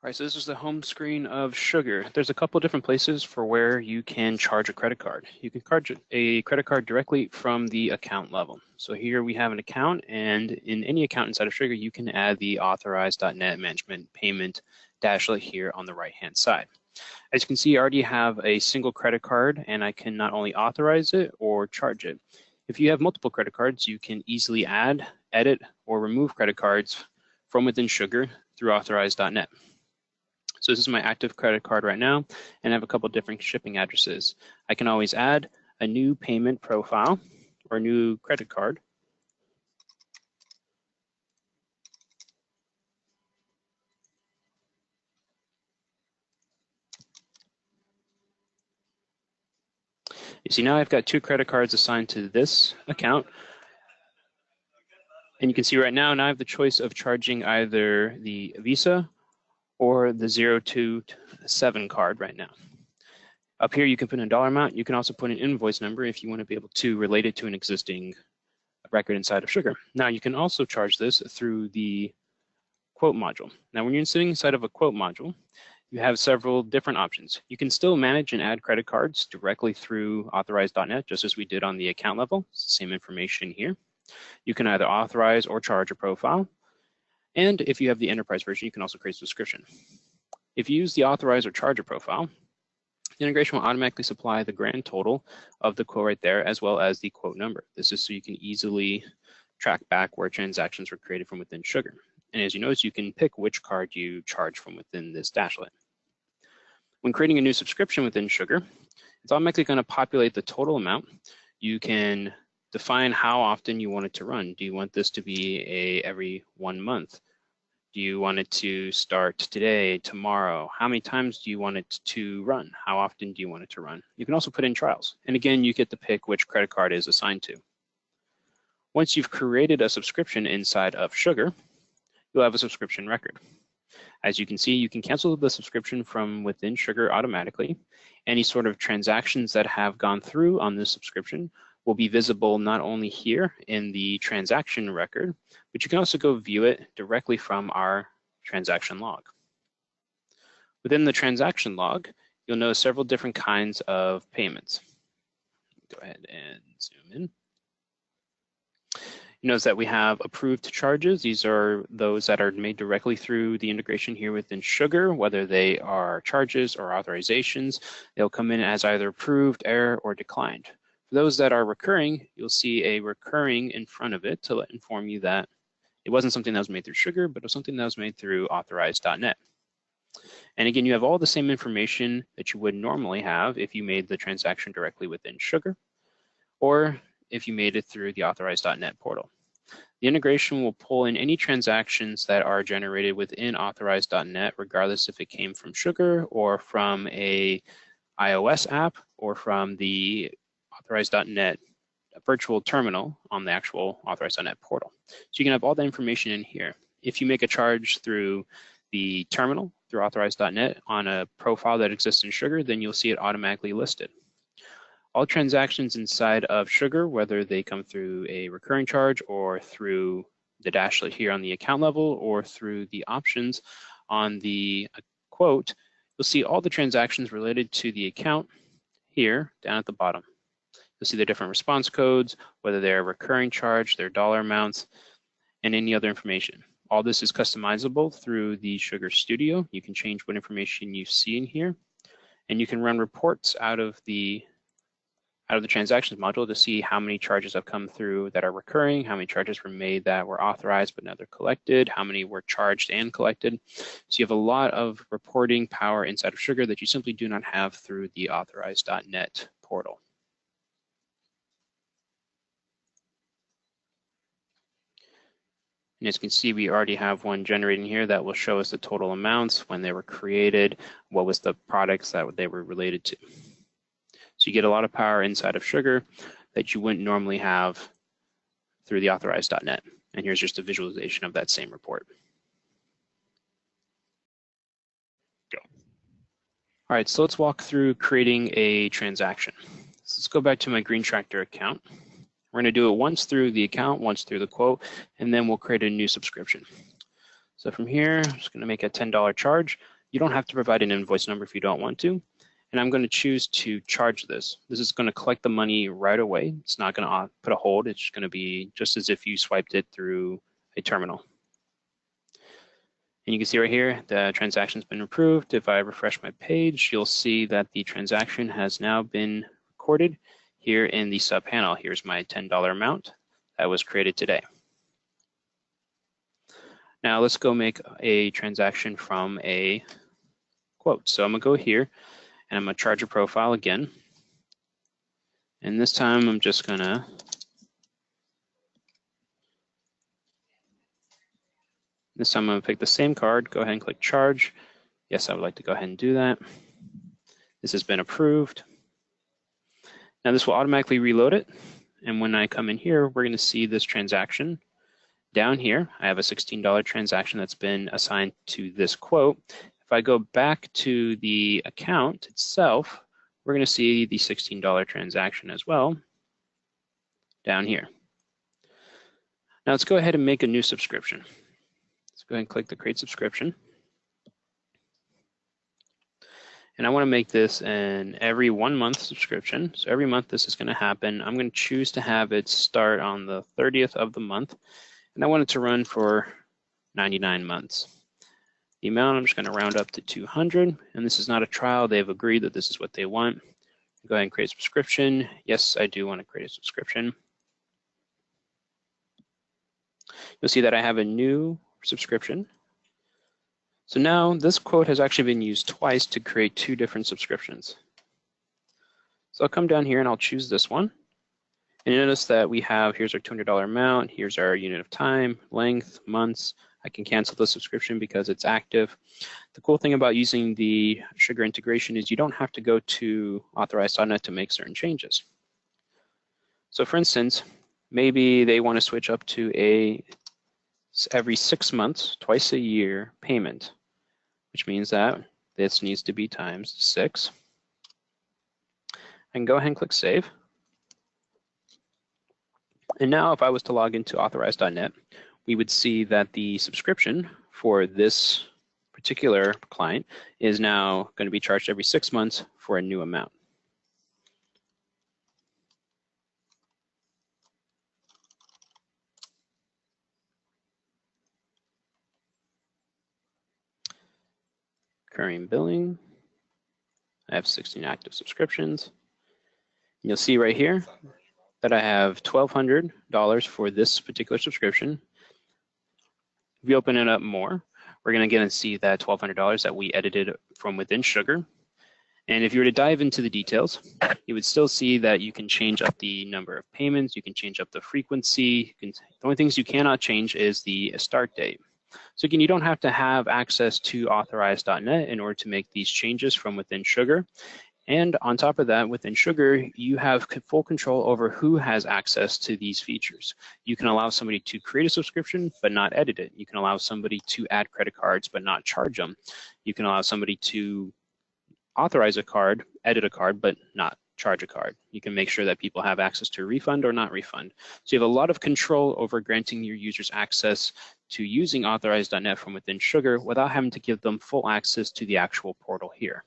Right, so this is the home screen of Sugar. There's a couple different places for where you can charge a credit card. You can charge a credit card directly from the account level. So here we have an account, and in any account inside of Sugar, you can add the Authorize.net management payment dashlet here on the right-hand side. As you can see, I already have a single credit card, and I can not only authorize it or charge it. If you have multiple credit cards, you can easily add, edit, or remove credit cards from within Sugar through Authorize.net. So this is my active credit card right now, and I have a couple different shipping addresses. I can always add a new payment profile or a new credit card. You see, now I've got two credit cards assigned to this account. And you can see right now I have the choice of charging either the Visa or the 027 card right now. Up here, you can put in a dollar amount. You can also put an invoice number if you want to be able to relate it to an existing record inside of Sugar. Now, you can also charge this through the quote module. Now, when you're sitting inside of a quote module, you have several different options. You can still manage and add credit cards directly through Authorize.net, just as we did on the account level. It's the same information here. You can either authorize or charge a profile. And if you have the enterprise version, you can also create a subscription. If you use the authorize or charge a profile, the integration will automatically supply the grand total of the quote right there, as well as the quote number. This is so you can easily track back where transactions were created from within Sugar. And as you notice, you can pick which card you charge from within this dashlet. When creating a new subscription within Sugar, it's automatically going to populate the total amount. You can define how often you want it to run. Do you want this to be every 1 month? Do you want it to start today, tomorrow? How many times do you want it to run? How often do you want it to run? You can also put in trials. And again, you get to pick which credit card is assigned to. Once you've created a subscription inside of Sugar, you'll have a subscription record. As you can see, you can cancel the subscription from within Sugar automatically. Any sort of transactions that have gone through on this subscription will be visible not only here in the transaction record, but you can also go view it directly from our transaction log. Within the transaction log, you'll notice several different kinds of payments. Go ahead and zoom in. You notice that we have approved charges. These are those that are made directly through the integration here within Sugar, whether they are charges or authorizations. They'll come in as either approved, error, or declined. For those that are recurring, you'll see a recurring in front of it to inform you that it wasn't something that was made through Sugar, but it was something that was made through Authorize.net. And again, you have all the same information that you would normally have if you made the transaction directly within Sugar, or if you made it through the Authorize.net portal. The integration will pull in any transactions that are generated within Authorize.net, regardless if it came from Sugar or from a iOS app or from the Authorize.net virtual terminal on the actual Authorize.net portal. So you can have all the information in here. If you make a charge through the terminal, through Authorize.net on a profile that exists in Sugar, then you'll see it automatically listed. All transactions inside of Sugar, whether they come through a recurring charge or through the dashlet here on the account level or through the options on the quote, you'll see all the transactions related to the account here down at the bottom. You'll see the different response codes, whether they're recurring charge, their dollar amounts, and any other information. All this is customizable through the Sugar Studio. You can change what information you see in here, and you can run reports out of the transactions module to see how many charges have come through that are recurring, how many charges were made that were authorized but never collected, how many were charged and collected. So you have a lot of reporting power inside of Sugar that you simply do not have through the Authorize.net portal. And as you can see, we already have one generating here that will show us the total amounts, when they were created, what was the products that they were related to. So you get a lot of power inside of Sugar that you wouldn't normally have through the Authorize.net. And here's just a visualization of that same report. Go. All right, so let's walk through creating a transaction. So let's go back to my Green Tractor account. We're going to do it once through the account, once through the quote, and then we'll create a new subscription. So from here, I'm just going to make a $10 charge. You don't have to provide an invoice number if you don't want to. And I'm going to choose to charge this. This is going to collect the money right away. It's not going to put a hold. It's going to be just as if you swiped it through a terminal. And you can see right here, the transaction's been approved. If I refresh my page, you'll see that the transaction has now been recorded here in the sub panel. Here's my $10 amount that was created today. Now let's go make a transaction from a quote. So I'm gonna go here and I'm gonna charge a profile again. And this time I'm just gonna pick the same card, go ahead and click charge. Yes, I would like to go ahead and do that. This has been approved. Now this will automatically reload it. And when I come in here, we're gonna see this transaction. Down here, I have a $16 transaction that's been assigned to this quote. If I go back to the account itself, we're gonna see the $16 transaction as well down here. Now let's go ahead and make a new subscription. Let's go ahead and click the create subscription. And I want to make this an every 1 month subscription. So every month this is going to happen. I'm going to choose to have it start on the 30th of the month. And I want it to run for 99 months. The amount I'm just going to round up to 200. And this is not a trial. They've agreed that this is what they want. Go ahead and create a subscription. Yes, I do want to create a subscription. You'll see that I have a new subscription. So now this quote has actually been used twice to create 2 different subscriptions. So I'll come down here and I'll choose this one. And you notice that we have, here's our $200 amount, here's our unit of time, length, months. I can cancel the subscription because it's active. The cool thing about using the Sugar integration is you don't have to go to Authorize.net to make certain changes. So for instance, maybe they want to switch up to a every 6 months, twice a year payment, which means that this needs to be times 6. I can go ahead and click save. And now if I was to log into Authorize.net, we would see that the subscription for this particular client is now going to be charged every 6 months for a new amount. Recurring billing. I have 16 active subscriptions. And you'll see right here that I have $1,200 for this particular subscription. If we open it up more, we're going to get and see that $1,200 that we edited from within Sugar. And if you were to dive into the details, you would still see that you can change up the number of payments, you can change up the frequency. The only things you cannot change is the start date. So again, you don't have to have access to Authorize.net in order to make these changes from within Sugar. And on top of that, within Sugar, you have full control over who has access to these features. You can allow somebody to create a subscription, but not edit it. You can allow somebody to add credit cards, but not charge them. You can allow somebody to authorize a card, edit a card, but not charge a card. You can make sure that people have access to refund or not refund. So you have a lot of control over granting your users access to using Authorize.net from within Sugar without having to give them full access to the actual portal here.